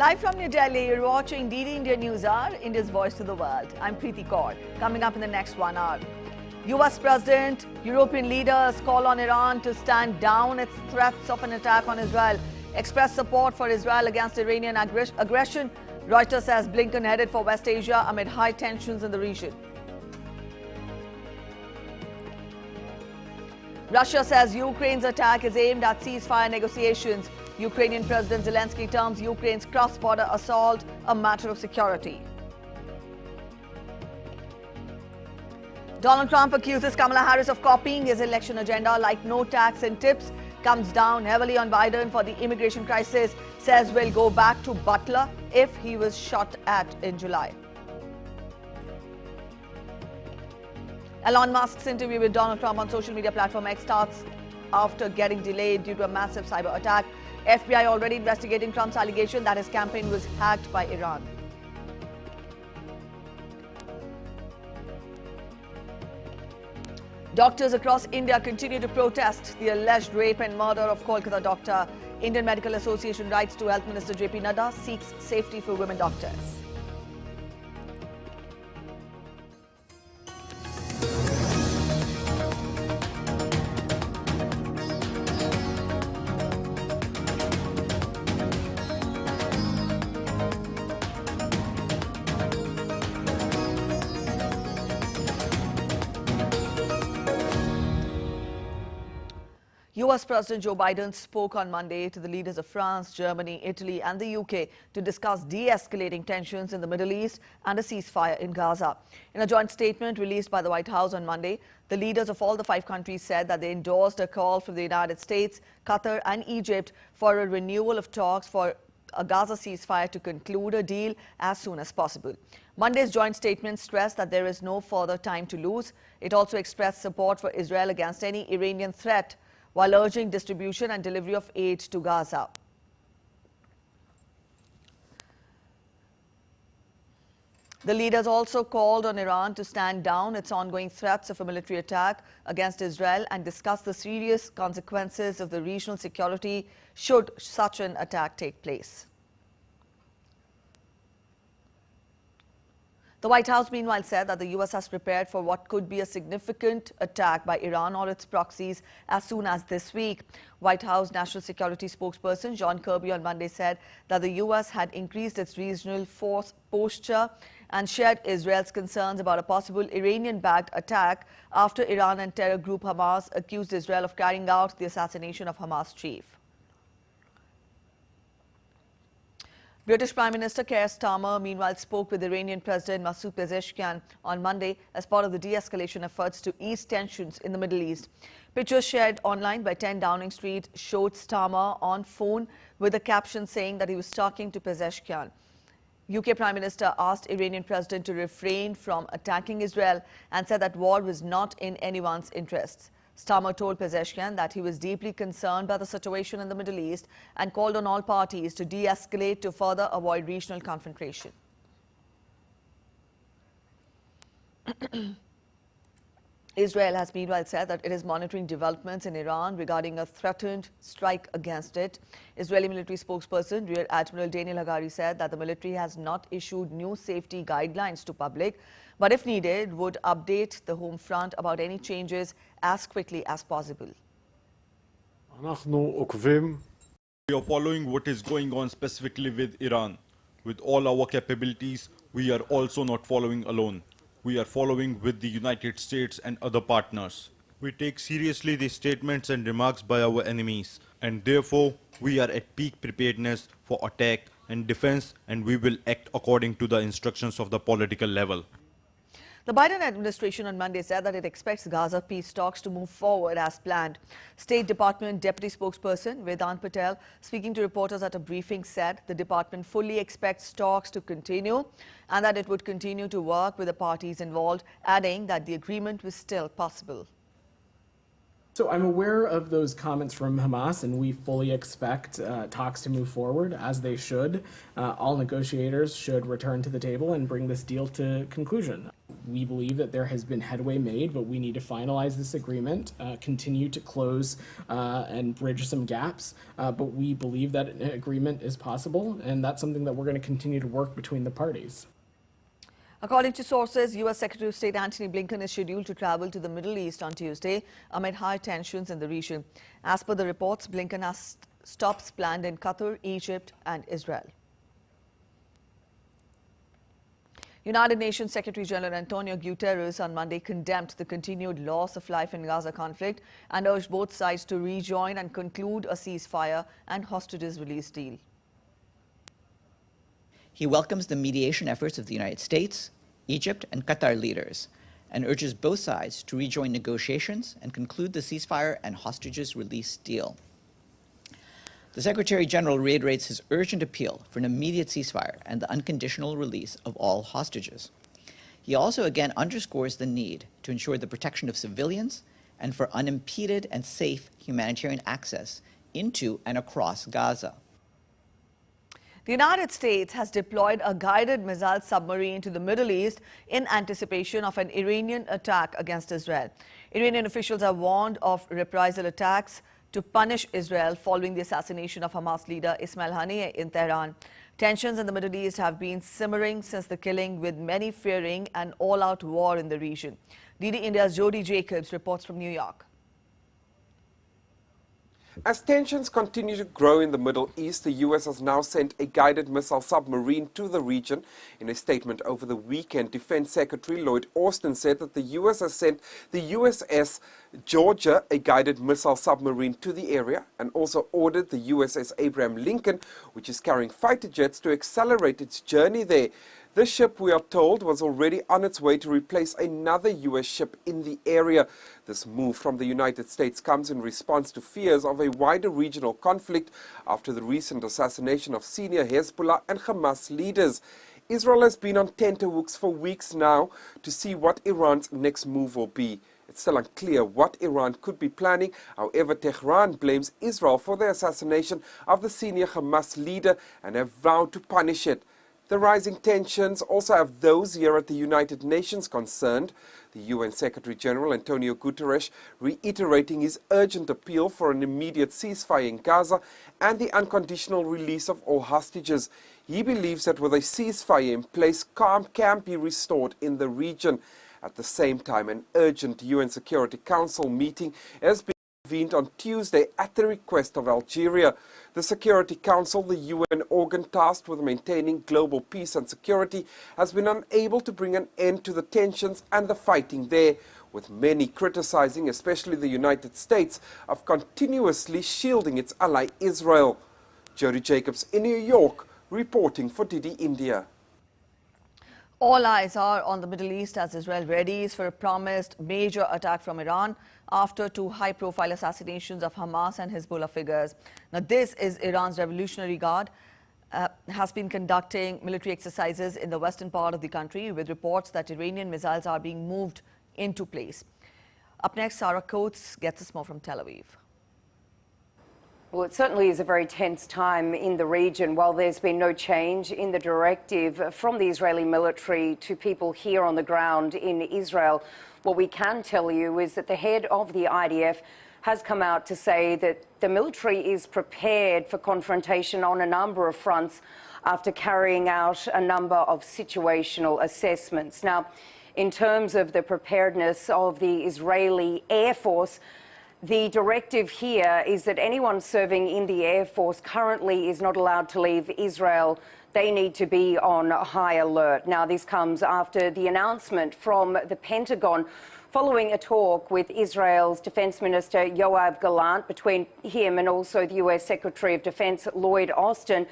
Live from New Delhi, you're watching DD India News Hour, India's voice to the world. I'm Preeti Kaur. Coming up in the next 1 hour, US President, European leaders call on Iran to stand down its threats of an attack on Israel, express support for Israel against Iranian aggression. Reuters says Blinken headed for West Asia amid high tensions in the region. Russia says Ukraine's attack is aimed at ceasefire negotiations. Ukrainian President Zelensky terms Ukraine's cross-border assault a matter of security. Donald Trump accuses Kamala Harris of copying his election agenda like no tax and tips, comes down heavily on Biden for the immigration crisis, says we'll go back to Butler if he was shot at in July. Elon Musk's interview with Donald Trump on social media platform X starts after getting delayed due to a massive cyber attack. FBI already investigating Trump's allegation that his campaign was hacked by Iran. Doctors across India continue to protest the alleged rape and murder of Kolkata doctor. Indian Medical Association writes to Health Minister JP Nadda, seeks safety for women doctors. US President Joe Biden spoke on Monday to the leaders of France, Germany, Italy and the UK to discuss de-escalating tensions in the Middle East and a ceasefire in Gaza. In a joint statement released by the White House on Monday, the leaders of all the 5 countries said that they endorsed a call from the United States, Qatar and Egypt for a renewal of talks for a Gaza ceasefire to conclude a deal as soon as possible. Monday's joint statement stressed that there is no further time to lose. It also expressed support for Israel against any Iranian threat, while urging distribution and delivery of aid to Gaza. The leaders also called on Iran to stand down its ongoing threats of a military attack against Israel and discuss the serious consequences of the regional security should such an attack take place. The White House, meanwhile, said that the US has prepared for what could be a significant attack by Iran or its proxies as soon as this week. White House National Security spokesperson John Kirby on Monday said that the US had increased its regional force posture and shared Israel's concerns about a possible Iranian-backed attack after Iran and terror group Hamas accused Israel of carrying out the assassination of Hamas chief. British Prime Minister Keir Starmer, meanwhile, spoke with Iranian President Masoud Pezeshkian on Monday as part of the de-escalation efforts to ease tensions in the Middle East. Pictures shared online by 10 Downing Street showed Starmer on phone with a caption saying that he was talking to Pezeshkian. UK Prime Minister asked Iranian President to refrain from attacking Israel and said that war was not in anyone's interests. Starmer told Pezeshkian that he was deeply concerned by the situation in the Middle East and called on all parties to de-escalate to further avoid regional confrontation. Israel has meanwhile said that it is monitoring developments in Iran regarding a threatened strike against it. Israeli military spokesperson Rear Admiral Daniel Hagari said that the military has not issued new safety guidelines to public, but if needed, would update the home front about any changes as quickly as possible. We are following what is going on specifically with Iran. With all our capabilities, we are also not following alone. We are following with the United States and other partners. We take seriously the statements and remarks by our enemies, and therefore we are at peak preparedness for attack and defense, and we will act according to the instructions of the political level. The Biden administration on Monday said that it expects Gaza peace talks to move forward as planned. State Department Deputy Spokesperson Vedant Patel, speaking to reporters at a briefing, said the department fully expects talks to continue and that it would continue to work with the parties involved, adding that the agreement was still possible. So I'm aware of those comments from Hamas, and we fully expect talks to move forward as they should. All negotiators should return to the table and bring this deal to conclusion. We believe that there has been headway made, but we need to finalize this agreement, continue to close and bridge some gaps. But we believe that an agreement is possible, and that's something that we're going to continue to work between the parties. According to sources, U.S. Secretary of State Antony Blinken is scheduled to travel to the Middle East on Tuesday amid high tensions in the region. As per the reports, Blinken has stops planned in Qatar, Egypt and Israel. United Nations Secretary General Antonio Guterres on Monday condemned the continued loss of life in Gaza conflict and urged both sides to rejoin and conclude a ceasefire and hostages release deal. He welcomes the mediation efforts of the United States, Egypt, and Qatar leaders, and urges both sides to rejoin negotiations and conclude the ceasefire and hostages release deal. The Secretary General reiterates his urgent appeal for an immediate ceasefire and the unconditional release of all hostages. He also again underscores the need to ensure the protection of civilians and for unimpeded and safe humanitarian access into and across Gaza. The United States has deployed a guided missile submarine to the Middle East in anticipation of an Iranian attack against Israel. Iranian officials have warned of reprisal attacks to punish Israel following the assassination of Hamas leader Ismail Haniyeh in Tehran. Tensions in the Middle East have been simmering since the killing, with many fearing an all-out war in the region. DD India's Jody Jacobs reports from New York. As tensions continue to grow in the Middle East, the U.S. has now sent a guided missile submarine to the region. In a statement over the weekend, Defense Secretary Lloyd Austin said that the U.S. has sent the USS Georgia, a guided missile submarine, to the area, and also ordered the USS Abraham Lincoln, which is carrying fighter jets, to accelerate its journey there. This ship, we are told, was already on its way to replace another U.S. ship in the area. This move from the United States comes in response to fears of a wider regional conflict after the recent assassination of senior Hezbollah and Hamas leaders. Israel has been on tenterhooks for weeks now to see what Iran's next move will be. It's still unclear what Iran could be planning. However, Tehran blames Israel for the assassination of the senior Hamas leader and have vowed to punish it. The rising tensions also have those here at the United Nations concerned. The UN Secretary General Antonio Guterres reiterating his urgent appeal for an immediate ceasefire in Gaza and the unconditional release of all hostages. He believes that with a ceasefire in place, calm can be restored in the region. At the same time, an urgent UN Security Council meeting has been convened on Tuesday at the request of Algeria. The Security Council, the UN organ tasked with maintaining global peace and security, has been unable to bring an end to the tensions and the fighting there, with many criticizing, especially the United States, of continuously shielding its ally Israel. Jody Jacobs in New York, reporting for DD India. All eyes are on the Middle East as Israel readies for a promised major attack from Iran after two high-profile assassinations of Hamas and Hezbollah figures. Now, this is Iran's Revolutionary Guard has been conducting military exercises in the western part of the country, with reports that Iranian missiles are being moved into place. Up next, Sarah Coates gets us more from Tel Aviv. Well, it certainly is a very tense time in the region. While there's been no change in the directive from the Israeli military to people here on the ground in Israel, what we can tell you is that the head of the IDF has come out to say that the military is prepared for confrontation on a number of fronts after carrying out a number of situational assessments. Now, in terms of the preparedness of the Israeli Air Force, the directive here is that anyone serving in the Air Force currently is not allowed to leave Israel. They need to be on high alert. Now, this comes after the announcement from the Pentagon following a talk with Israel's Defense Minister Yoav Gallant, between him and also the US Secretary of Defense Lloyd Austin,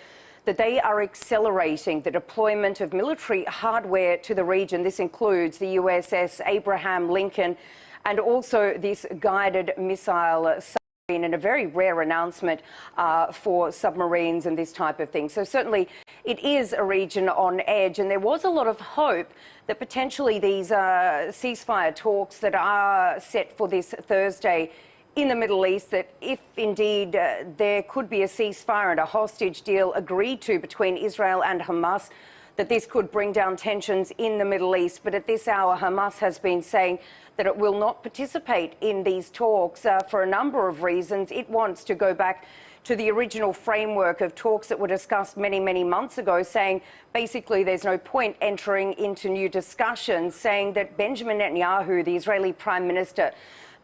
that they are accelerating the deployment of military hardware to the region. This includes the USS Abraham Lincoln and also this guided missile submarine, and a very rare announcement for submarines and this type of thing. So certainly it is a region on edge, and there was a lot of hope that potentially these ceasefire talks that are set for this Thursday in the Middle East, that if indeed there could be a ceasefire and a hostage deal agreed to between Israel and Hamas, that this could bring down tensions in the Middle East. But at this hour, Hamas has been saying that it will not participate in these talks for a number of reasons. It wants to go back to the original framework of talks that were discussed many, many months ago, saying basically there's no point entering into new discussions, saying that Benjamin Netanyahu, the Israeli Prime Minister,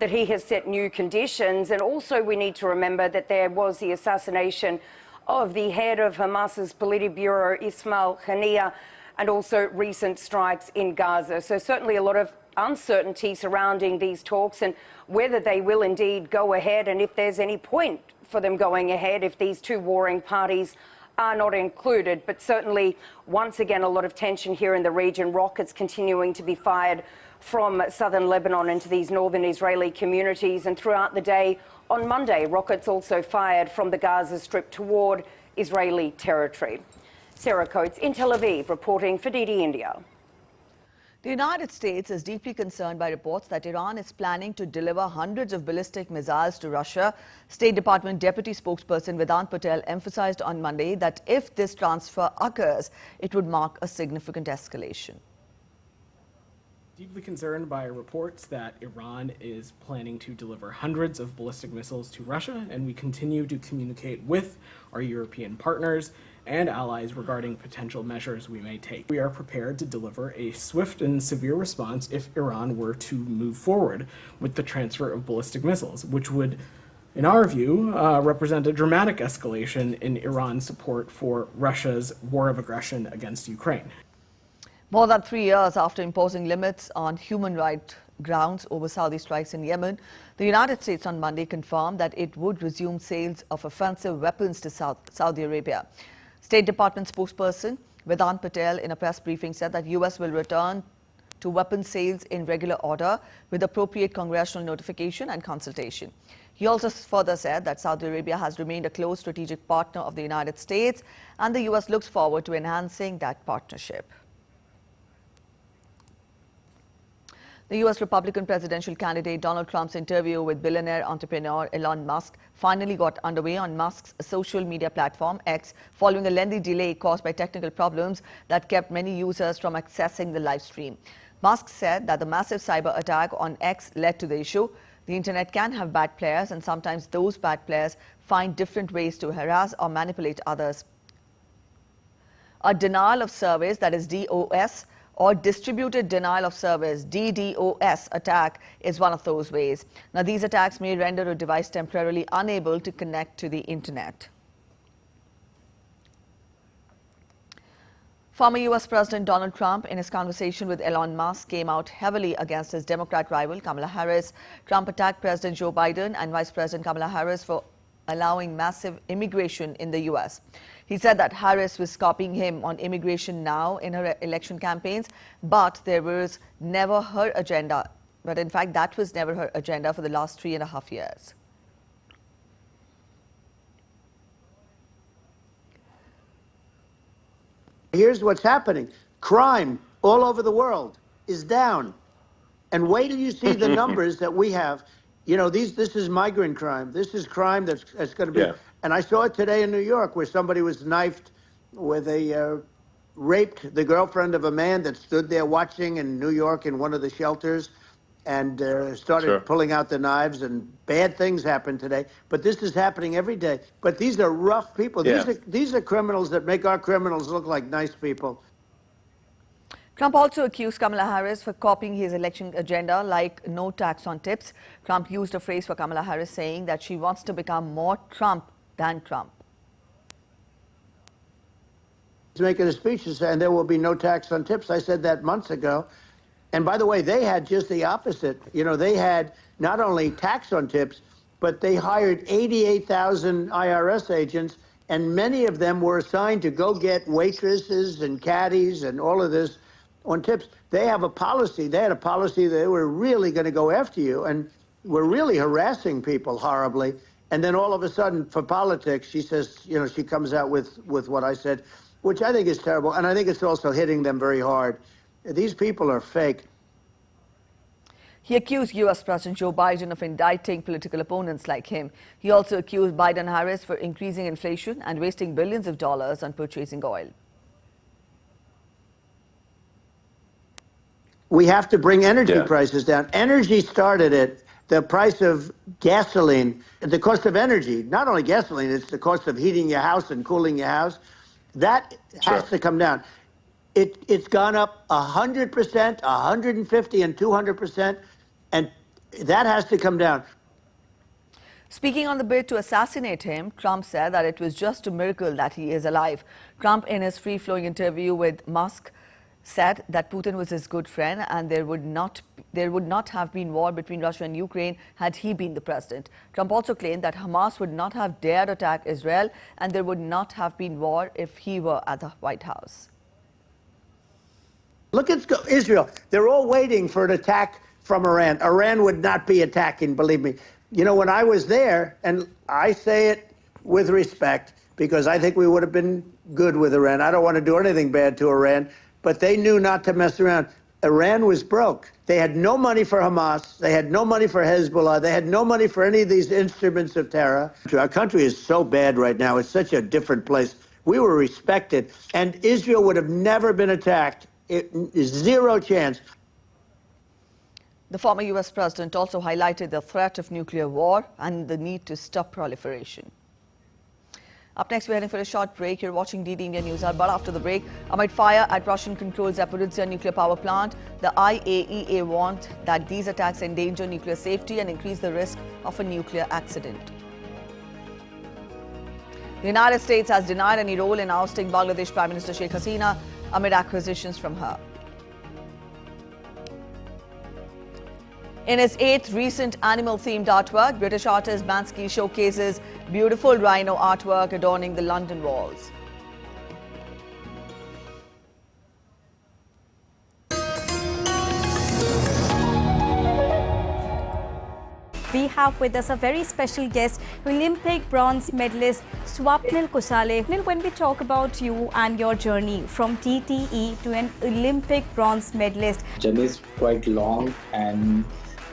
that he has set new conditions. And also we need to remember that there was the assassination of the head of Hamas's Politburo, Ismail Haniyeh, and also recent strikes in Gaza. So certainly a lot of uncertainty surrounding these talks and whether they will indeed go ahead, and if there's any point for them going ahead if these two warring parties are not included. But certainly, once again, a lot of tension here in the region. Rockets continuing to be fired from southern Lebanon into these northern Israeli communities. And throughout the day on Monday, rockets also fired from the Gaza Strip toward Israeli territory. Sarah Coates in Tel Aviv reporting for DD India. The United States is deeply concerned by reports that Iran is planning to deliver hundreds of ballistic missiles to Russia. State Department Deputy Spokesperson Vedant Patel emphasized on Monday that if this transfer occurs, it would mark a significant escalation. Deeply concerned by reports that Iran is planning to deliver hundreds of ballistic missiles to Russia, and we continue to communicate with our European partners and allies regarding potential measures we may take. We are prepared to deliver a swift and severe response if Iran were to move forward with the transfer of ballistic missiles, which would, in our view, represent a dramatic escalation in Iran's support for Russia's war of aggression against Ukraine. More than 3 years after imposing limits on human rights grounds over Saudi strikes in Yemen, the United States on Monday confirmed that it would resume sales of offensive weapons to Saudi Arabia. State Department spokesperson Vedant Patel in a press briefing said that U.S. will return to weapons sales in regular order with appropriate congressional notification and consultation. He also further said that Saudi Arabia has remained a close strategic partner of the United States and the U.S. looks forward to enhancing that partnership. The U.S. Republican presidential candidate Donald Trump's interview with billionaire entrepreneur Elon Musk finally got underway on Musk's social media platform X following a lengthy delay caused by technical problems that kept many users from accessing the live stream. Musk said that the massive cyber attack on X led to the issue. The internet can have bad players, and sometimes those bad players find different ways to harass or manipulate others. A denial of service, that is DOS, or distributed denial of service, DDoS attack is one of those ways. Now, these attacks may render a device temporarily unable to connect to the internet. Former U.S. President Donald Trump, in his conversation with Elon Musk, came out heavily against his Democrat rival Kamala Harris. Trump attacked President Joe Biden and Vice President Kamala Harris for allowing massive immigration in the U.S. He said that Harris was copying him on immigration now in her election campaigns, but there was never her agenda. But in fact, that was never her agenda for the last 3.5 years. Here's what's happening. Crime all over the world is down. And wait till you see the numbers that we have. You know, this is migrant crime. This is crime that's going to be. Yeah. And I saw it today in New York where somebody was knifed, where they raped the girlfriend of a man that stood there watching in New York in one of the shelters and started pulling out the knives, and bad things happened today. But this is happening every day. But these are rough people. Yeah. These are criminals that make our criminals look like nice people. Trump also accused Kamala Harris for copying his election agenda, like no tax on tips. Trump used a phrase for Kamala Harris saying that she wants to become more Trump than Trump. He's making a speech saying there will be no tax on tips. I said that months ago. And by the way, they had just the opposite. You know, they had not only tax on tips, but they hired 88,000 IRS agents, and many of them were assigned to go get waitresses and caddies and all of this on tips. They have a policy. They had a policy that they were really going to go after you and were really harassing people horribly. And then all of a sudden, for politics, she says, you know, she comes out with what I said, which I think is terrible. And I think it's also hitting them very hard. These people are fake. He accused U.S. President Joe Biden of indicting political opponents like him. He also accused Biden and Harris for increasing inflation and wasting billions of dollars on purchasing oil. we have to bring energy prices down. Energy started it. The price of gasoline, the cost of energy, not only gasoline, it's the cost of heating your house and cooling your house. That has to come down. It's gone up 100%, 150 and 200%, and that has to come down. Speaking on the bid to assassinate him, Trump said that it was just a miracle that he is alive. Trump, in his free-flowing interview with Musk, said that Putin was his good friend and there would not have been war between Russia and Ukraine had he been the president. Trump also claimed that Hamas would not have dared attack Israel and there would not have been war if he were at the White House. Look at Israel. They're all waiting for an attack from Iran. Iran would not be attacking, believe me. You know, when I was there, and I say it with respect because I think we would have been good with Iran. I don't want to do anything bad to Iran, but they knew not to mess around. Iran was broke. They had no money for Hamas. They had no money for Hezbollah. They had no money for any of these instruments of terror. Our country is so bad right now. It's such a different place. We were respected, and Israel would have never been attacked. Zero chance. The former U.S. president also highlighted the threat of nuclear war and the need to stop proliferation. Up next, we're heading for a short break. You're watching DD India News Hour, but after the break, amid fire at Russian-controlled Zaporizhzhia nuclear power plant, the IAEA warned that these attacks endanger nuclear safety and increase the risk of a nuclear accident. The United States has denied any role in ousting Bangladesh Prime Minister Sheikh Hasina amid accusations from her. In his 8th recent animal-themed artwork, British artist Bansky showcases beautiful rhino artwork adorning the London walls. We have with us a very special guest, Olympic bronze medalist Swapnil Kusale. When we talk about you and your journey from TTE to an Olympic bronze medalist, journey is quite long and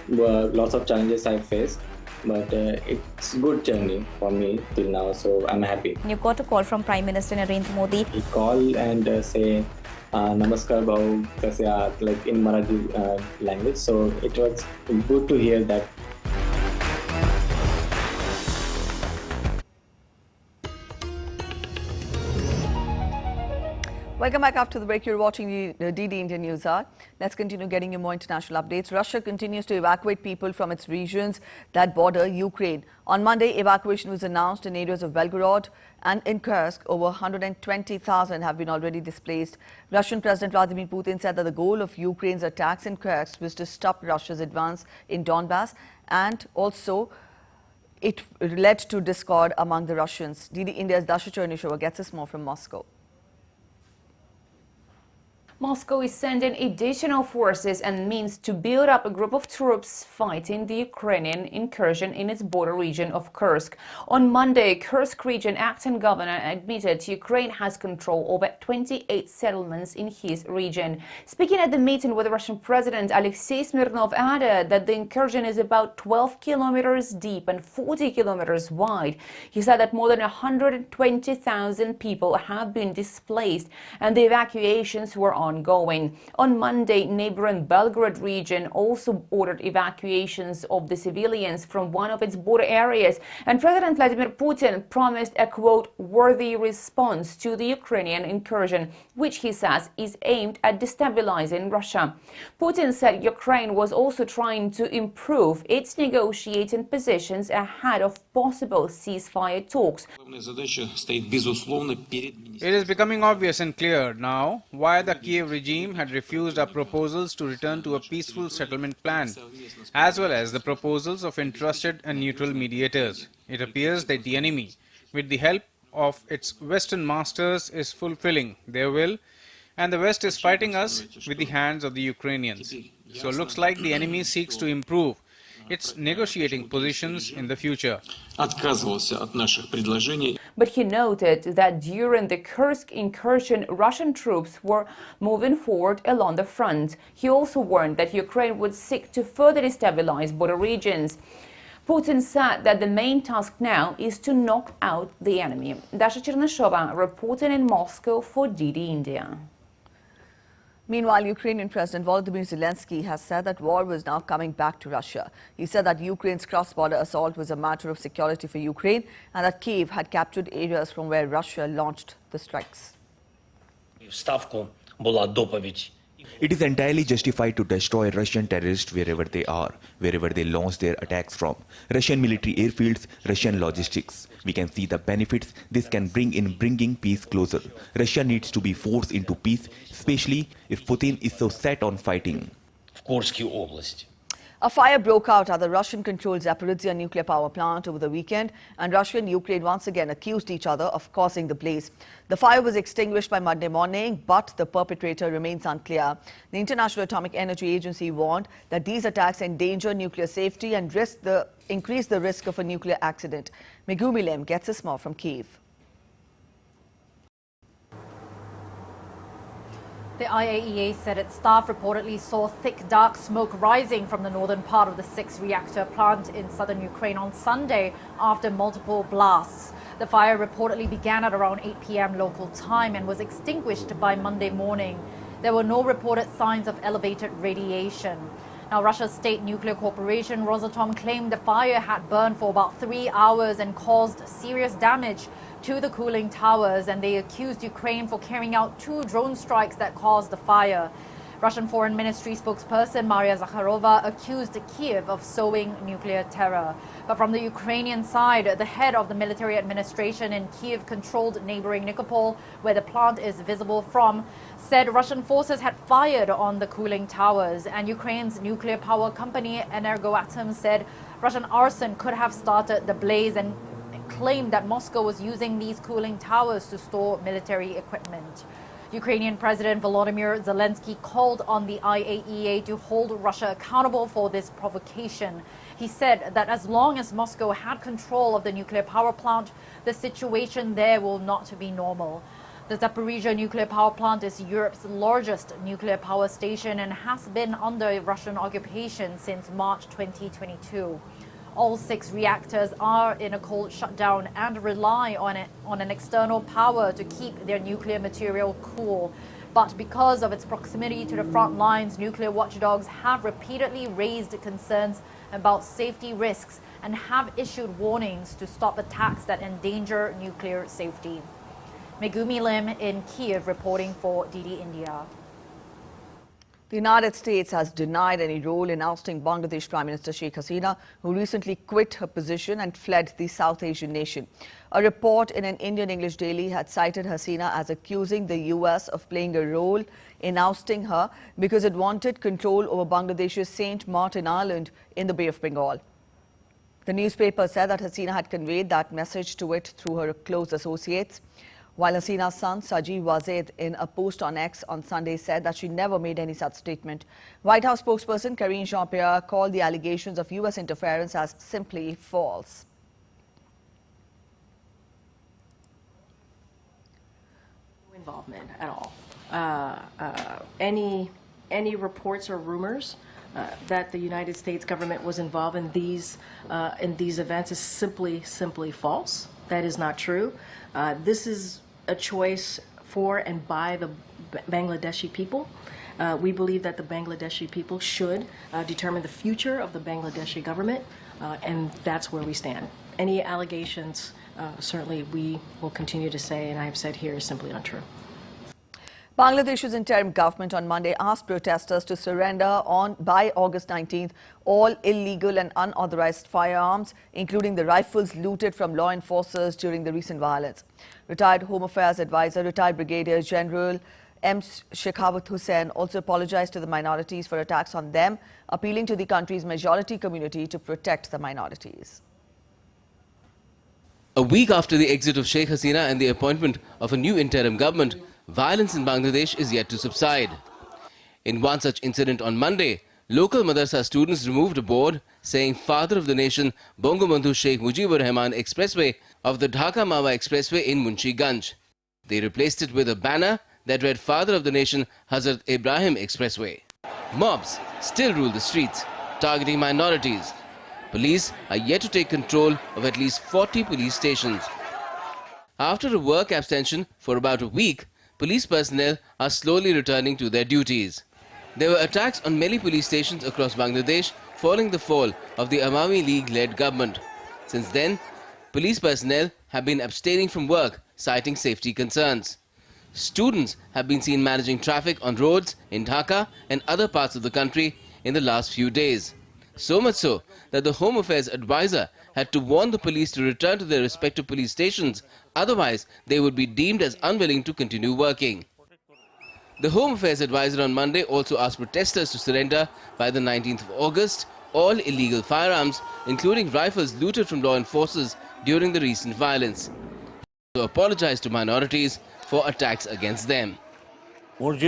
lots of challenges I faced, but it's a good journey for me till now, so I'm happy. You got a call from Prime Minister Narendra Modi. He called and say Namaskar Bhau, kaise aap, like in Marathi language, so it was good to hear that. Welcome back after the break. You're watching the DD India News Hour. Let's continue getting you more international updates. Russia continues to evacuate people from its regions that border Ukraine. On Monday, evacuation was announced in areas of Belgorod and in Kursk. Over 120,000 have been already displaced. Russian President Vladimir Putin said that the goal of Ukraine's attacks in Kursk was to stop Russia's advance in Donbass, and also it led to discord among the Russians. DD India's Dasha Chernysheва gets us more from Moscow. Moscow is sending additional forces and means to build up a group of troops fighting the Ukrainian incursion in its border region of Kursk. On Monday, Kursk region acting governor admitted Ukraine has control over 28 settlements in his region. Speaking at the meeting with Russian President, Alexei Smirnov added that the incursion is about 12 kilometers deep and 40 kilometers wide. He said that more than 120,000 people have been displaced and the evacuations were ongoing. On Monday, neighboring Belgorod region also ordered evacuations of the civilians from one of its border areas, and President Vladimir Putin promised a, quote, worthy response to the Ukrainian incursion, which he says is aimed at destabilizing Russia. Putin said Ukraine was also trying to improve its negotiating positions ahead of possible ceasefire talks. It is becoming obvious and clear now why the Kiev regime had refused our proposals to return to a peaceful settlement plan, as well as the proposals of entrusted and neutral mediators. It appears that the enemy, with the help of its Western masters, is fulfilling their will, and the West is fighting us with the hands of the Ukrainians. So it looks like the enemy seeks to improve its negotiating positions in the future. But he noted that during the Kursk incursion, Russian troops were moving forward along the front. He also warned that Ukraine would seek to further destabilize border regions. Putin said that the main task now is to knock out the enemy. Dasha Chernysheва reporting in Moscow for DD India. Meanwhile, Ukrainian President Volodymyr Zelensky has said that war was now coming back to Russia. He said that Ukraine's cross-border assault was a matter of security for Ukraine and that Kyiv had captured areas from where Russia launched the strikes. It is entirely justified to destroy Russian terrorists wherever they are, wherever they launch their attacks from. Russian military airfields, Russian logistics. We can see the benefits this can bring in bringing peace closer. Russia needs to be forced into peace, especially if Putin is so set on fighting. A fire broke out at the Russian-controlled Zaporizhzhia nuclear power plant over the weekend, and Russia and Ukraine once again accused each other of causing the blaze. The fire was extinguished by Monday morning, but the perpetrator remains unclear. The International Atomic Energy Agency warned that these attacks endanger nuclear safety and increase the risk of a nuclear accident. Megumi Lim gets us more from Kyiv. The IAEA said its staff reportedly saw thick, dark smoke rising from the northern part of the 6-reactor plant in southern Ukraine on Sunday after multiple blasts. The fire reportedly began at around 8 p.m. local time and was extinguished by Monday morning. There were no reported signs of elevated radiation. Now, Russia's state nuclear corporation Rosatom claimed the fire had burned for about 3 hours and caused serious damage to the cooling towers, and they accused Ukraine for carrying out 2 drone strikes that caused the fire. Russian Foreign Ministry spokesperson Maria Zakharova accused Kyiv of sowing nuclear terror. But from the Ukrainian side, the head of the military administration in Kyiv-controlled neighboring Nikopol, where the plant is visible from, said Russian forces had fired on the cooling towers, and Ukraine's nuclear power company Energoatom said Russian arson could have started the blaze and claimed that Moscow was using these cooling towers to store military equipment. Ukrainian President Volodymyr Zelensky called on the IAEA to hold Russia accountable for this provocation. He said that as long as Moscow had control of the nuclear power plant, the situation there will not be normal. The Zaporizhzhia nuclear power plant is Europe's largest nuclear power station and has been under Russian occupation since March 2022. All 6 reactors are in a cold shutdown and rely on an external power to keep their nuclear material cool. But because of its proximity to the front lines, nuclear watchdogs have repeatedly raised concerns about safety risks and have issued warnings to stop attacks that endanger nuclear safety. Megumi Lim in Kyiv reporting for DD India. The United States has denied any role in ousting Bangladesh Prime Minister Sheikh Hasina, who recently quit her position and fled the South Asian nation. A report in an Indian English daily had cited Hasina as accusing the US of playing a role in ousting her because it wanted control over Bangladesh's St. Martin Island in the Bay of Bengal. The newspaper said that Hasina had conveyed that message to it through her close associates, while Hasina's son, Sajeev Wazid, in a post on X on Sunday said that she never made any such statement. White House spokesperson Karine Jean-Pierre called the allegations of US interference as simply false. No involvement at all. Any reports or rumors that the United States government was involved in these events is simply false. That is not true. This is a choice for and by the Bangladeshi people. We believe that the Bangladeshi people should determine the future of the Bangladeshi government, and that's where we stand. Any allegations, certainly we will continue to say, and I have said here, is simply untrue. Bangladesh's interim government on Monday asked protesters to surrender by August 19th all illegal and unauthorized firearms, including the rifles looted from law enforcers during the recent violence. Retired Home Affairs Advisor, retired Brigadier General M. Shekhawat Hussain also apologized to the minorities for attacks on them, appealing to the country's majority community to protect the minorities. A week after the exit of Sheikh Hasina and the appointment of a new interim government, violence in Bangladesh is yet to subside. In one such incident on Monday, local madrasa students removed a board saying Father of the Nation Bangabandhu Sheikh Mujibur Rahman Expressway of the Dhaka-Mawa Expressway in Munshi-Ganj. They replaced it with a banner that read Father of the Nation Hazrat Ibrahim Expressway. Mobs still rule the streets, targeting minorities. Police are yet to take control of at least 40 police stations. After a work abstention for about a week, police personnel are slowly returning to their duties. There were attacks on many police stations across Bangladesh following the fall of the Awami League-led government. Since then, police personnel have been abstaining from work, citing safety concerns. Students have been seen managing traffic on roads in Dhaka and other parts of the country in the last few days. So much so that the Home Affairs advisor had to warn the police to return to their respective police stations, otherwise they would be deemed as unwilling to continue working. The Home Affairs advisor on Monday also asked protesters to surrender by the 19th of August all illegal firearms, including rifles looted from law enforcers during the recent violence. He also apologized to minorities for attacks against them. It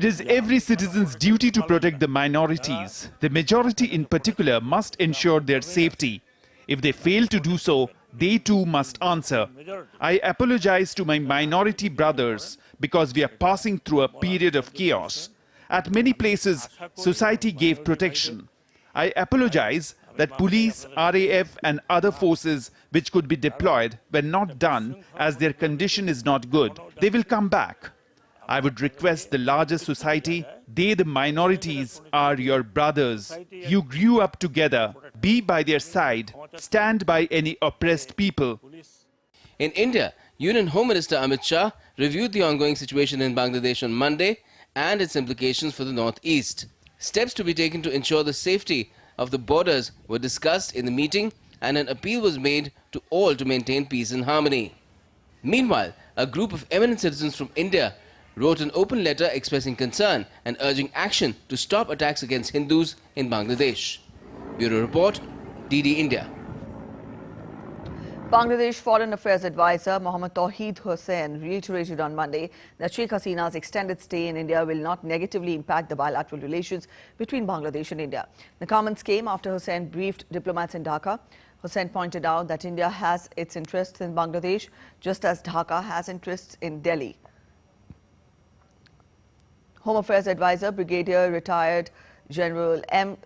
is every citizen's duty to protect the minorities. The majority in particular must ensure their safety. If they fail to do so, they too must answer. I apologize to my minority brothers because we are passing through a period of chaos. At many places, society gave protection. I apologize that police, RAF and other forces which could be deployed were not done as their condition is not good. They will come back. I would request the larger society, they the minorities are your brothers. You grew up together. Be by their side. Stand by any oppressed people. In India, Union Home Minister Amit Shah reviewed the ongoing situation in Bangladesh on Monday and its implications for the northeast. Steps to be taken to ensure the safety of the borders were discussed in the meeting, and an appeal was made to all to maintain peace and harmony. Meanwhile, a group of eminent citizens from India wrote an open letter expressing concern and urging action to stop attacks against Hindus in Bangladesh. Bureau Report, DD India. Bangladesh Foreign Affairs Advisor Mohammad Tawheed Hussain reiterated on Monday that Sheikh Hasina's extended stay in India will not negatively impact the bilateral relations between Bangladesh and India. The comments came after Hussain briefed diplomats in Dhaka. Hussain pointed out that India has its interests in Bangladesh, just as Dhaka has interests in Delhi. Home Affairs Advisor Retired Brigadier General M.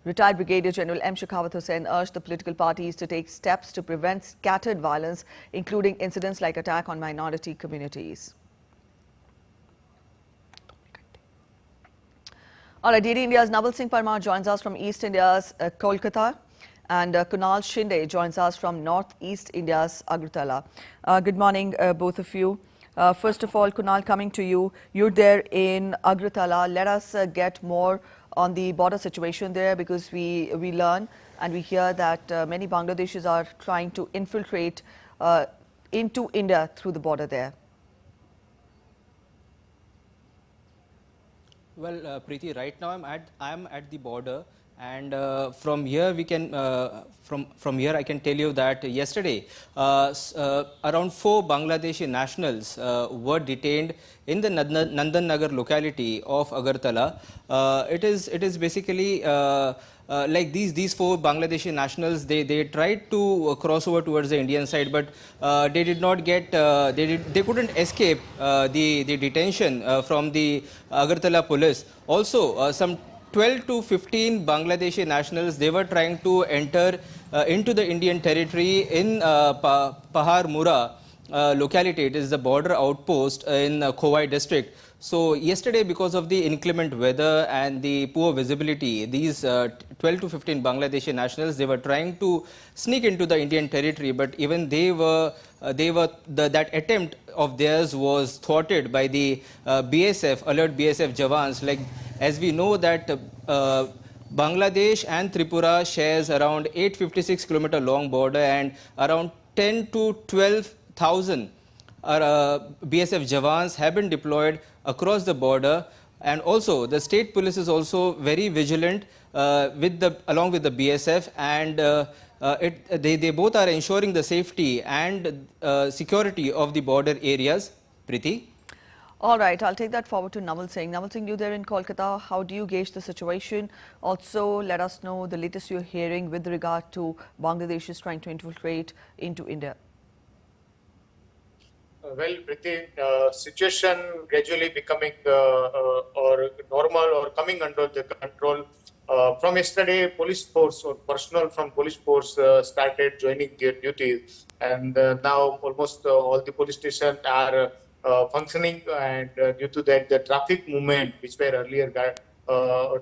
Shekhawat Hussain urged the political parties to take steps to prevent scattered violence, including incidents like attack on minority communities. All right, DD India's Naval Singh Parmar joins us from East India's Kolkata, and Kunal Shinde joins us from Northeast India's Agartala. Good morning, both of you. First of all, Kunal, coming to you, you're there in Agartala. Let us get more on the border situation there, because we learn and we hear that many Bangladeshis are trying to infiltrate into India through the border there. Well, Preeti, right now I'm at the border, and from here we can from here I can tell you that yesterday around 4 Bangladeshi nationals were detained in the Nandan Nagar locality of Agartala. It is basically like these 4 Bangladeshi nationals, they tried to cross over towards the Indian side, but they did not get they couldn't escape the detention from the Agartala police. Also, some 12 to 15 Bangladeshi nationals, they were trying to enter into the Indian territory in Pahar Mura locality. It is the border outpost in Khowai district. So yesterday, because of the inclement weather and the poor visibility, these 12 to 15 Bangladeshi nationals, they were trying to sneak into the Indian territory, but even that attempt of theirs was thwarted by the BSF, alert BSF Jawans. Like, as we know that Bangladesh and Tripura shares around 856 kilometer long border, and around 10 to 12,000 BSF Jawans have been deployed across the border. And also the state police is also very vigilant along with the BSF, and they both are ensuring the safety and security of the border areas. Preeti? All right, I'll take that forward to Naval Singh. Naval Singh, you there in Kolkata, how do you gauge the situation? Also, let us know the latest you're hearing with regard to Bangladesh is trying to infiltrate into India. Well, Preeti, situation gradually becoming or normal or coming under the control From yesterday, police force or personnel from police force started joining their duties, and now almost all the police stations are functioning. And due to that, the traffic movement, which were earlier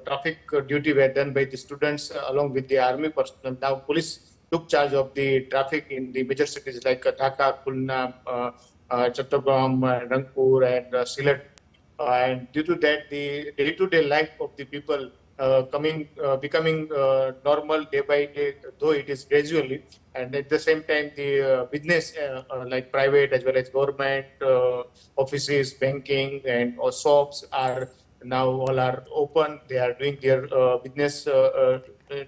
traffic duty were done by the students along with the army personnel. Now police took charge of the traffic in the major cities like Dhaka, Khulna, Chattogram, Rangpur, and Sylhet. And due to that, the day-to-day life of the people becoming normal day by day, though it is gradually. And at the same time, the business like private as well as government offices, banking, and shops are now all are open. They are doing their business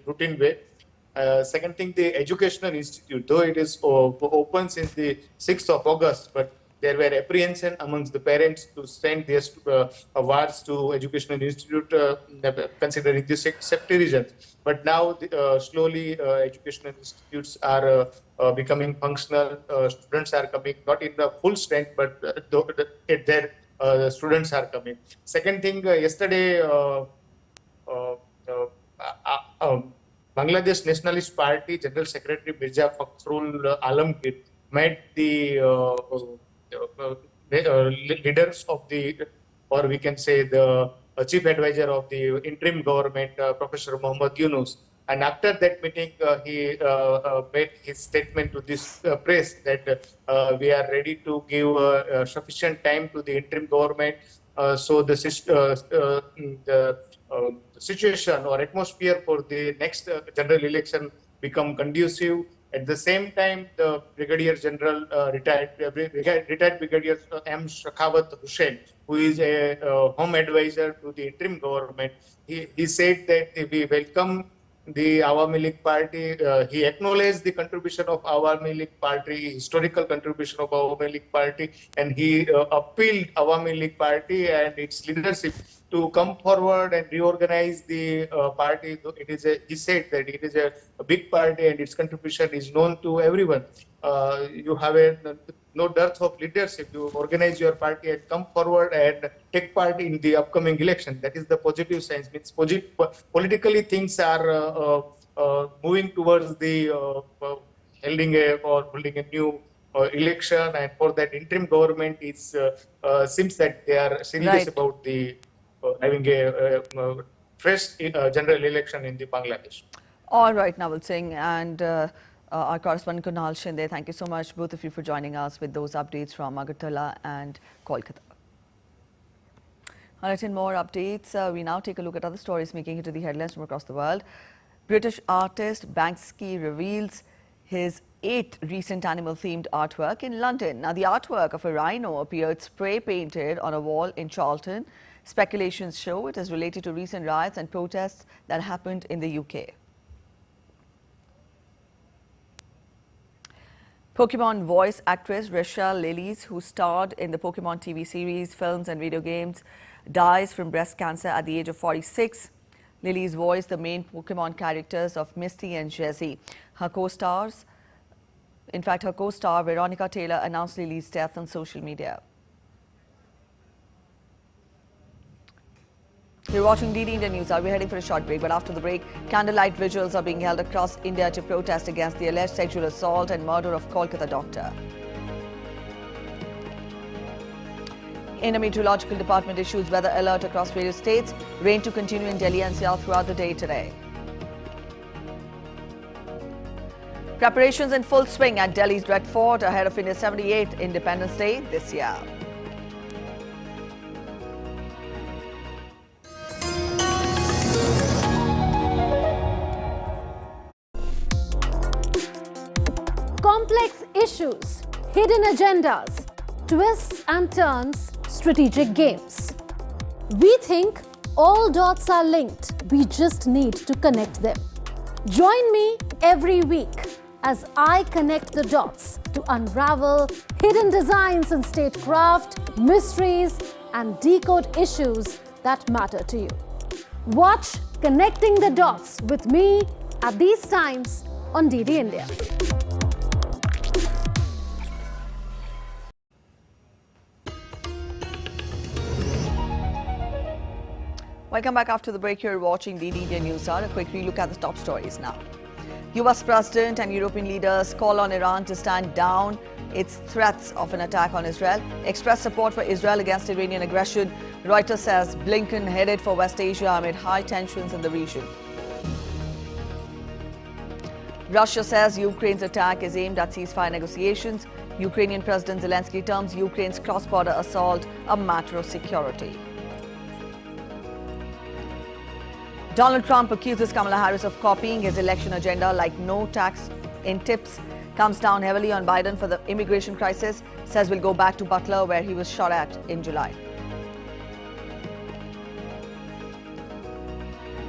routine way. Second thing, the educational institute, though it is open since the 6th of August, but there were apprehension amongst the parents to send their wards to educational institute, considering the safety reasons. But now, slowly, educational institutes are becoming functional. Students are coming, not in the full strength, but at their students are coming. Second thing, yesterday, Bangladesh Nationalist Party General Secretary Mirza Fakhrul Alamgir met the leaders of the, or we can say the chief advisor of the interim government, Professor Muhammad Yunus. And after that meeting, he made his statement to this press that we are ready to give sufficient time to the interim government so the situation or atmosphere for the next general election become conducive. At the same time, the Brigadier General, retired Brigadier M. Shakhawat Hussain, who is a home advisor to the interim government, he said that we welcome the Awami League Party. He acknowledged the contribution of Awami League Party, historical contribution of Awami League Party, and he appealed Awami League Party and its leadership to come forward and reorganize the party. He said that it is a big party and its contribution is known to everyone. You have no dearth of leadership. You organize your party and come forward and take part in the upcoming election. That is the positive signs. Means politically things are moving towards the holding a new election, and for that interim government seems that they are serious about the having a fresh general election in the Bangladesh. All right, Naval Singh and our correspondent Kunal Shinde, thank you so much, both of you, for joining us with those updates from Agartala and Kolkata. All right, in more updates, we now take a look at other stories making it to the headlines from across the world. British artist Banksy reveals his 8th recent animal-themed artwork in London. Now, the artwork of a rhino appeared spray-painted on a wall in Charlton. Speculations show it is related to recent riots and protests that happened in the UK. Pokemon voice actress Rachel Lillis, who starred in the Pokemon TV series, films and video games, dies from breast cancer at the age of 46. Lillis voiced the main Pokemon characters of Misty and Jessie. Her co-star Veronica Taylor announced Lillis' death on social media. You're watching DD India News. We're heading for a short break, but after the break, candlelight vigils are being held across India to protest against the alleged sexual assault and murder of Kolkata doctor. Indian Meteorological Department issues weather alert across various states. Rain to continue in Delhi NCR throughout the day today. Preparations in full swing at Delhi's Red Fort ahead of India's 78th Independence Day this year. Complex issues, hidden agendas, twists and turns, strategic games. We think all dots are linked. We just need to connect them. Join me every week as I connect the dots to unravel hidden designs in statecraft, mysteries, and decode issues that matter to you. Watch Connecting the Dots with me at these times on DD India. Welcome back after the break. You're watching DD India News Hour. A quick relook at the top stories now. US President and European leaders call on Iran to stand down its threats of an attack on Israel, express support for Israel against Iranian aggression. Reuters says Blinken headed for West Asia amid high tensions in the region. Russia says Ukraine's attack is aimed at ceasefire negotiations. Ukrainian President Zelensky terms Ukraine's cross-border assault a matter of security. Donald Trump accuses Kamala Harris of copying his election agenda like no tax in tips, comes down heavily on Biden for the immigration crisis, says we'll go back to Butler where he was shot at in July.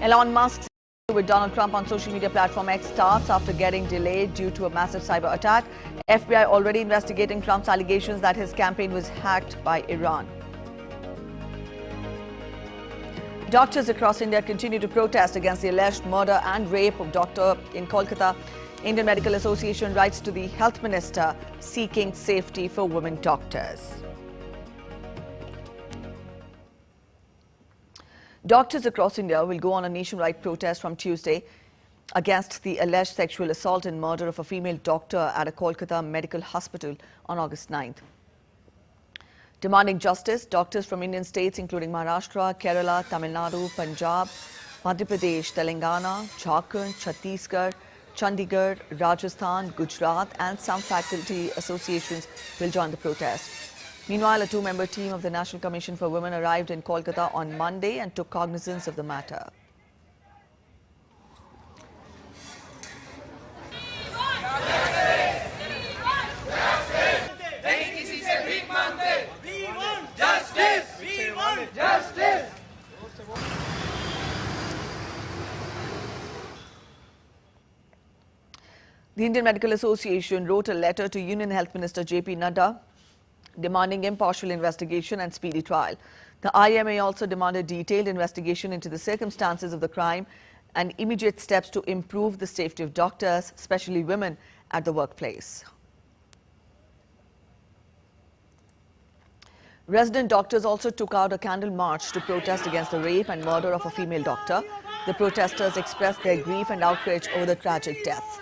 Elon Musk's with Donald Trump on social media platform X starts after getting delayed due to a massive cyber attack. FBI already investigating Trump's allegations that his campaign was hacked by Iran. Doctors across India continue to protest against the alleged murder and rape of doctor in Kolkata. Indian Medical Association writes to the Health Minister seeking safety for women doctors. Doctors across India will go on a nationwide protest from Tuesday against the alleged sexual assault and murder of a female doctor at a Kolkata medical hospital on August 9th. Demanding justice, doctors from Indian states including Maharashtra, Kerala, Tamil Nadu, Punjab, Madhya Pradesh, Telangana, Jharkhand, Chhattisgarh, Chandigarh, Rajasthan, Gujarat and some faculty associations will join the protest. Meanwhile, a two-member team of the National Commission for Women arrived in Kolkata on Monday and took cognizance of the matter. The Indian Medical Association wrote a letter to Union Health Minister J.P. Nadda demanding impartial investigation and speedy trial. The IMA also demanded detailed investigation into the circumstances of the crime and immediate steps to improve the safety of doctors, especially women, at the workplace. Resident doctors also took out a candle march to protest against the rape and murder of a female doctor. The protesters expressed their grief and outrage over the tragic death.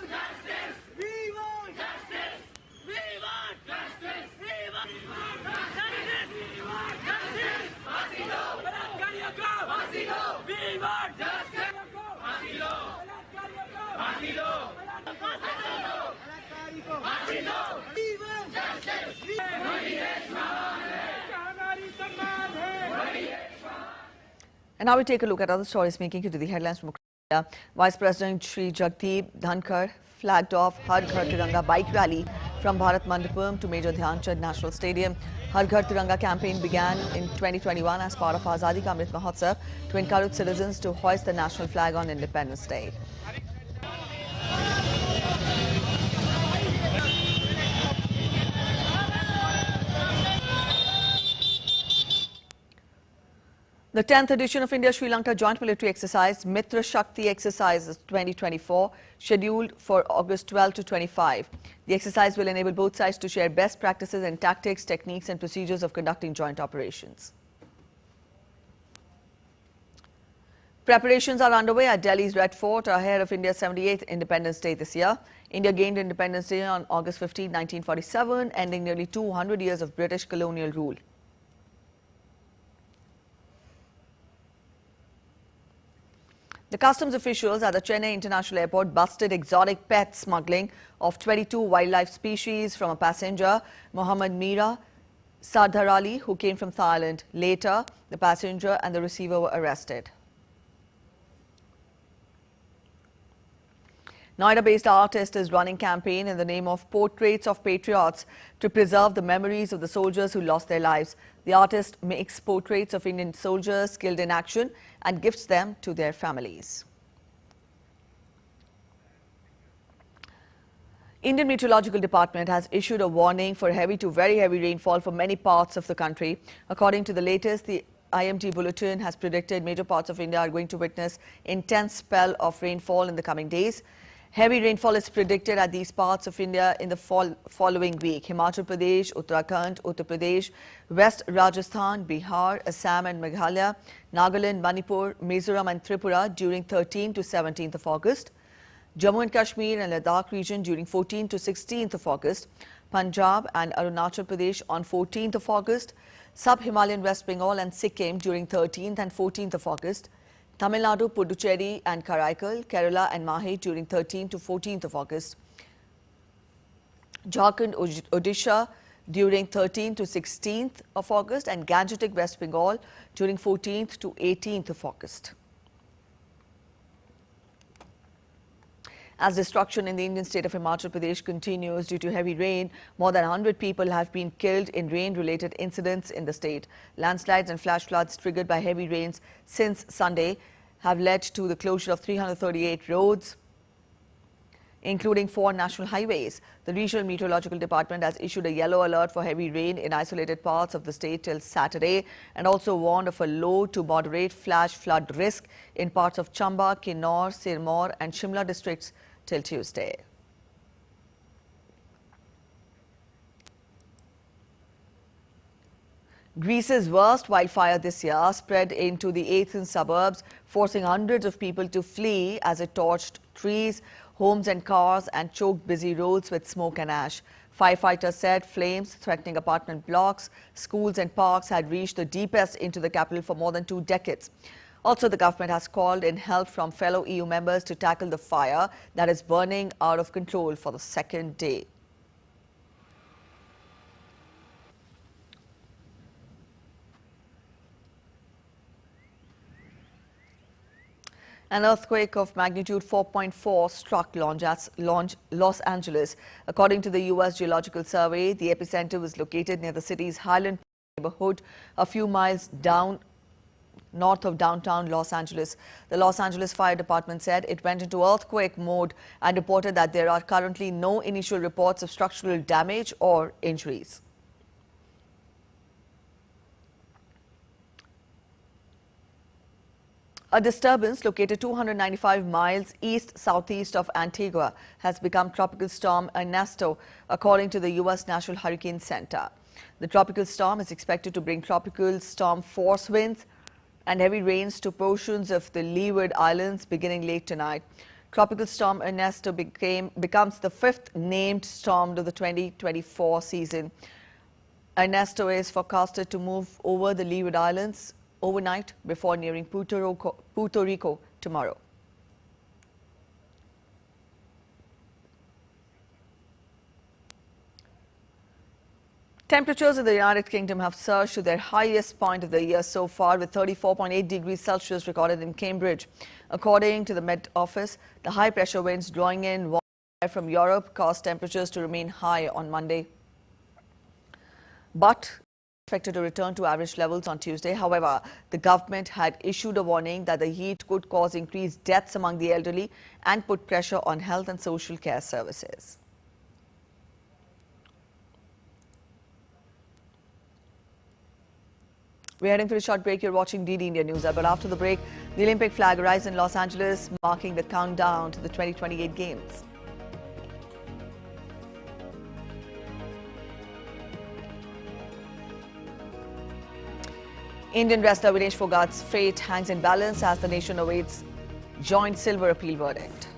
And now we take a look at other stories making it to the headlines from Ukraine. Vice President Shri Jagdeep Dhankar flagged off Har Ghar Tiranga bike rally from Bharat Mandapam to Major Dhyan Chand National Stadium. Har Ghar Tiranga campaign began in 2021 as part of Azadi Ka Amrit Mahotsav to encourage citizens to hoist the national flag on Independence Day. The 10th edition of India-Sri Lanka Joint Military Exercise, Mitra Shakti Exercises 2024, scheduled for August 12 to 25. The exercise will enable both sides to share best practices and tactics, techniques and procedures of conducting joint operations. Preparations are underway at Delhi's Red Fort ahead of India's 78th Independence Day this year. India gained Independence Day on August 15, 1947, ending nearly 200 years of British colonial rule. The customs officials at the Chennai International Airport busted exotic pet smuggling of 22 wildlife species from a passenger, Mohammad Mira Sardar Ali, who came from Thailand. Later, the passenger and the receiver were arrested. Noida-based artist is running campaign in the name of Portraits of Patriots to preserve the memories of the soldiers who lost their lives. The artist makes portraits of Indian soldiers killed in action and gifts them to their families. Indian Meteorological Department has issued a warning for heavy to very heavy rainfall for many parts of the country. According to the latest, the IMD bulletin has predicted major parts of India are going to witness intense spell of rainfall in the coming days. Heavy rainfall is predicted at these parts of India in the following week. Himachal Pradesh, Uttarakhand, Uttar Pradesh, West Rajasthan, Bihar, Assam and Meghalaya, Nagaland, Manipur, Mizoram and Tripura during 13th to 17th of August. Jammu and Kashmir and Ladakh region during 14th to 16th of August. Punjab and Arunachal Pradesh on 14th of August. Sub-Himalayan West Bengal and Sikkim during 13th and 14th of August. Tamil Nadu, Puducherry and Karaikal, Kerala and Mahe during 13th to 14th of August. Jharkhand, Odisha during 13th to 16th of August and Gangetic, West Bengal during 14th to 18th of August. As destruction in the Indian state of Himachal Pradesh continues due to heavy rain, more than 100 people have been killed in rain-related incidents in the state. Landslides and flash floods triggered by heavy rains since Sunday have led to the closure of 338 roads, including 4 national highways. The Regional Meteorological Department has issued a yellow alert for heavy rain in isolated parts of the state till Saturday and also warned of a low to moderate flash flood risk in parts of Chamba, Kinnaur, Sirmaur and Shimla districts till Tuesday. Greece's worst wildfire this year spread into the Athens suburbs, forcing hundreds of people to flee as it torched trees, homes and cars and choked busy roads with smoke and ash. Firefighters said flames threatening apartment blocks, schools and parks had reached the deepest into the capital for more than 2 decades. Also, the government has called in help from fellow EU members to tackle the fire that is burning out of control for the second day. An earthquake of magnitude 4.4 struck Los Angeles. According to the U.S. Geological Survey, the epicenter was located near the city's Highland neighborhood, a few miles north of downtown Los Angeles. The Los Angeles Fire Department said it went into earthquake mode and reported that there are currently no initial reports of structural damage or injuries. A disturbance located 295 miles east-southeast of Antigua has become Tropical Storm Ernesto, according to the U.S. National Hurricane Center. The tropical storm is expected to bring tropical storm force winds and heavy rains to portions of the Leeward Islands beginning late tonight. Tropical Storm Ernesto becomes the 5th named storm of the 2024 season. Ernesto is forecasted to move over the Leeward Islands overnight before nearing Puerto Rico tomorrow. Temperatures in the United Kingdom have surged to their highest point of the year so far, with 34.8 degrees Celsius recorded in Cambridge. According to the Met Office, the high pressure winds drawing in warm air from Europe caused temperatures to remain high on Monday, but expected to return to average levels on Tuesday. However, the government had issued a warning that the heat could cause increased deaths among the elderly and put pressure on health and social care services. We're heading for a short break. You're watching DD India News. But after the break, the Olympic flag arrives in Los Angeles, marking the countdown to the 2028 Games. Indian wrestler Vinesh Phogat's fate hangs in balance as the nation awaits joint silver appeal verdict.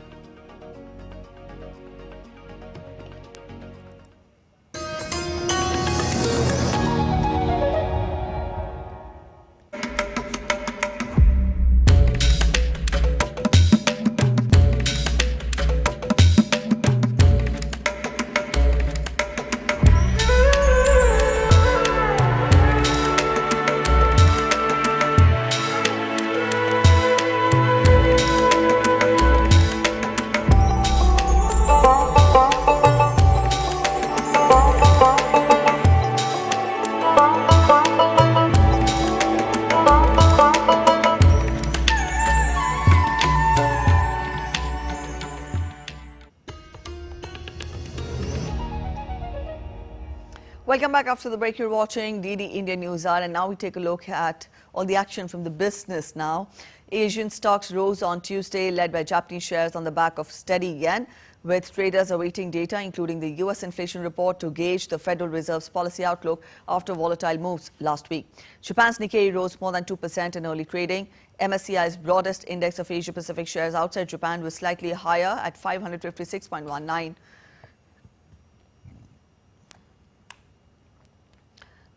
Welcome back after the break. You're watching DD India News Hour, and now we take a look at all the action from the business now. Asian stocks rose on Tuesday, led by Japanese shares on the back of steady yen, with traders awaiting data, including the U.S. inflation report, to gauge the Federal Reserve's policy outlook after volatile moves last week. Japan's Nikkei rose more than 2% in early trading. MSCI's broadest index of Asia-Pacific shares outside Japan was slightly higher at 556.19.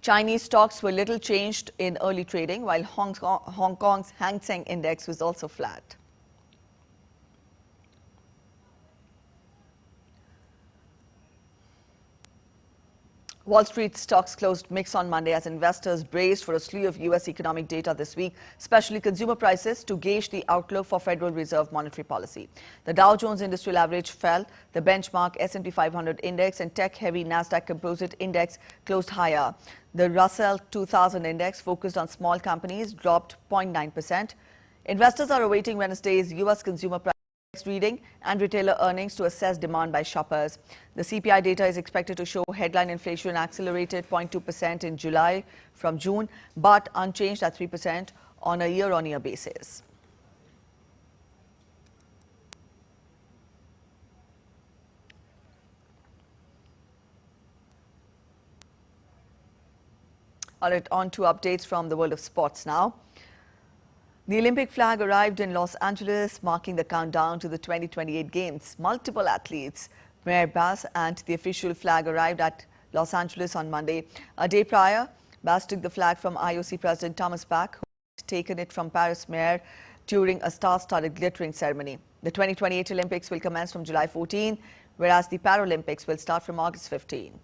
Chinese stocks were little changed in early trading, while Hong Kong's Hang Seng index was also flat. Wall Street stocks closed mixed on Monday as investors braced for a slew of U.S. economic data this week, especially consumer prices, to gauge the outlook for Federal Reserve monetary policy. The Dow Jones Industrial Average fell, the benchmark S&P 500 index and tech-heavy Nasdaq Composite Index closed higher. The Russell 2000 index, focused on small companies, dropped 0.9%. Investors are awaiting Wednesday's U.S. consumer price reading and retailer earnings to assess demand by shoppers. The CPI data is expected to show headline inflation accelerated 0.2% in July from June, but unchanged at 3% on a year-on-year basis. All right, on to updates from the world of sports now. The Olympic flag arrived in Los Angeles, marking the countdown to the 2028 Games. Multiple athletes, Mayor Bass and the official flag arrived at Los Angeles on Monday. A day prior, Bass took the flag from IOC President Thomas Bach, who had taken it from Paris Mayor during a star-studded glittering ceremony. The 2028 Olympics will commence from July 14, whereas the Paralympics will start from August 15.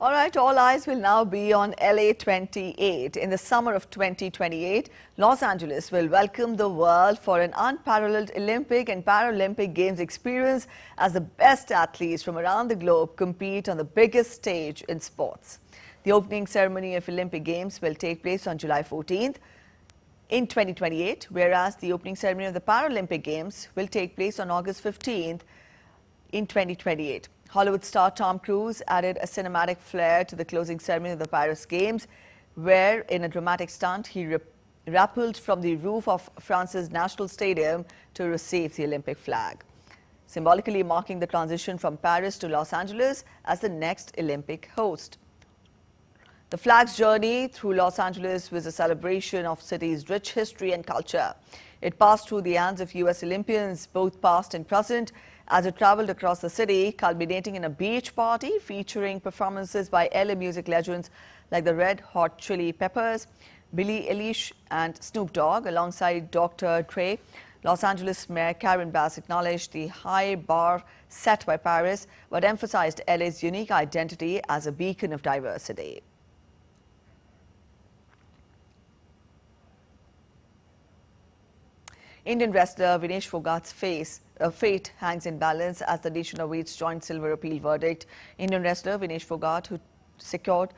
All right, all eyes will now be on LA 28. In the summer of 2028, Los Angeles will welcome the world for an unparalleled Olympic and Paralympic Games experience as the best athletes from around the globe compete on the biggest stage in sports. The opening ceremony of Olympic Games will take place on July 14th in 2028, whereas the opening ceremony of the Paralympic Games will take place on August 15th in 2028. Hollywood star Tom Cruise added a cinematic flair to the closing ceremony of the Paris Games, where, in a dramatic stunt, he rappelled from the roof of France's National Stadium to receive the Olympic flag, symbolically marking the transition from Paris to Los Angeles as the next Olympic host. The flag's journey through Los Angeles was a celebration of the city's rich history and culture. It passed through the hands of U.S. Olympians, both past and present, as it traveled across the city, culminating in a beach party featuring performances by LA music legends like the Red Hot Chili Peppers, Billie Eilish and Snoop Dogg, alongside Dr. Dre. Los Angeles Mayor Karen Bass acknowledged the high bar set by Paris, but emphasized LA's unique identity as a beacon of diversity. Indian wrestler Vinesh Phogat's fate hangs in balance as the nation awaits joint silver appeal verdict. Indian wrestler Vinesh Phogat, who secured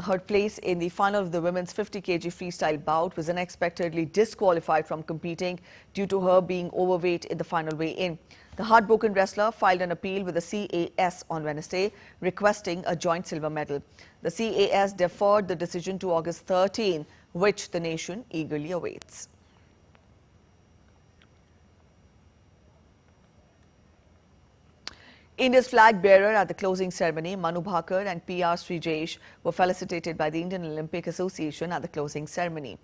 her place in the final of the women's 50 kg freestyle bout, was unexpectedly disqualified from competing due to her being overweight in the final weigh-in. The heartbroken wrestler filed an appeal with the CAS on Wednesday, requesting a joint silver medal. The CAS deferred the decision to August 13, which the nation eagerly awaits. India's flag bearer at the closing ceremony, Manu Bhaker and PR Srijesh, were felicitated by the Indian Olympic Association at the closing ceremony.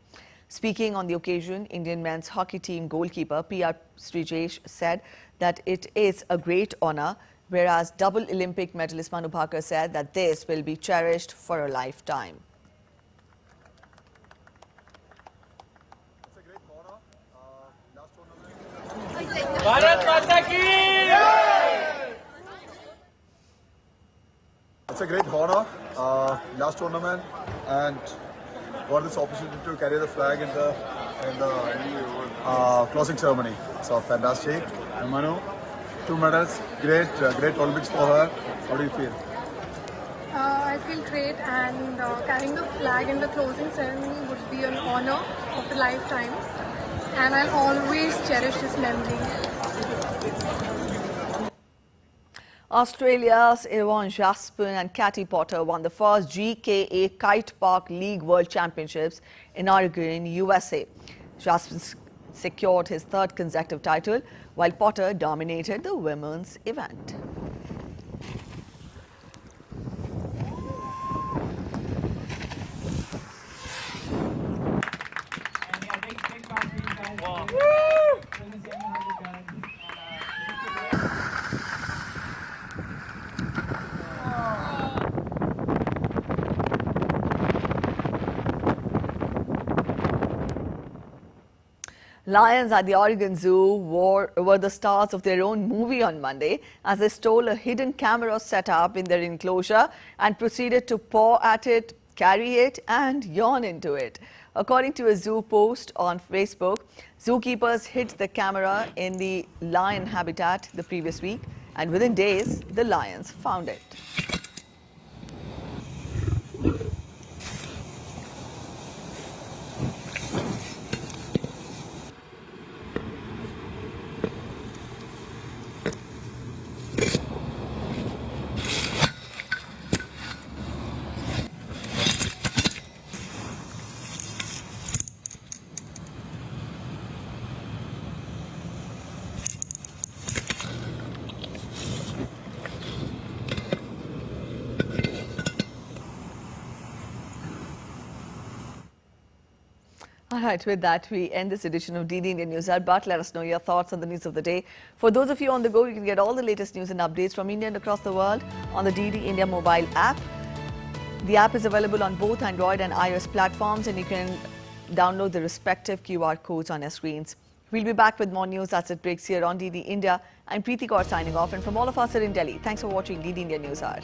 Speaking on the occasion, Indian men's hockey team goalkeeper PR Srijesh said that it is a great honor, whereas double Olympic medalist Manu Bhaker said that this will be cherished for a lifetime. Bharat Mata ki! It's a great honor, last tournament, and got this opportunity to carry the flag in the in the closing ceremony. So fantastic. And Manu, 2 medals, great Olympics for her. How do you feel? I feel great, and carrying the flag in the closing ceremony would be an honor of a lifetime, and I'll always cherish this memory. Australia's Yvonne Jaspin and Katie Potter won the first GKA Kite Park League World Championships in Oregon, USA. Jaspin secured his 3rd consecutive title, while Potter dominated the women's event. Lions at the Oregon Zoo were the stars of their own movie on Monday as they stole a hidden camera setup in their enclosure and proceeded to paw at it, carry it and yawn into it. According to a zoo post on Facebook, zookeepers hid the camera in the lion habitat the previous week, and within days, the lions found it. All right, with that, we end this edition of DD India News Hour, but let us know your thoughts on the news of the day. For those of you on the go, you can get all the latest news and updates from India and across the world on the DD India mobile app. The app is available on both Android and iOS platforms, and you can download the respective QR codes on your screens. We'll be back with more news as it breaks here on DD India. I'm Preeti Kaur signing off, and from all of us here in Delhi, thanks for watching DD India News Hour.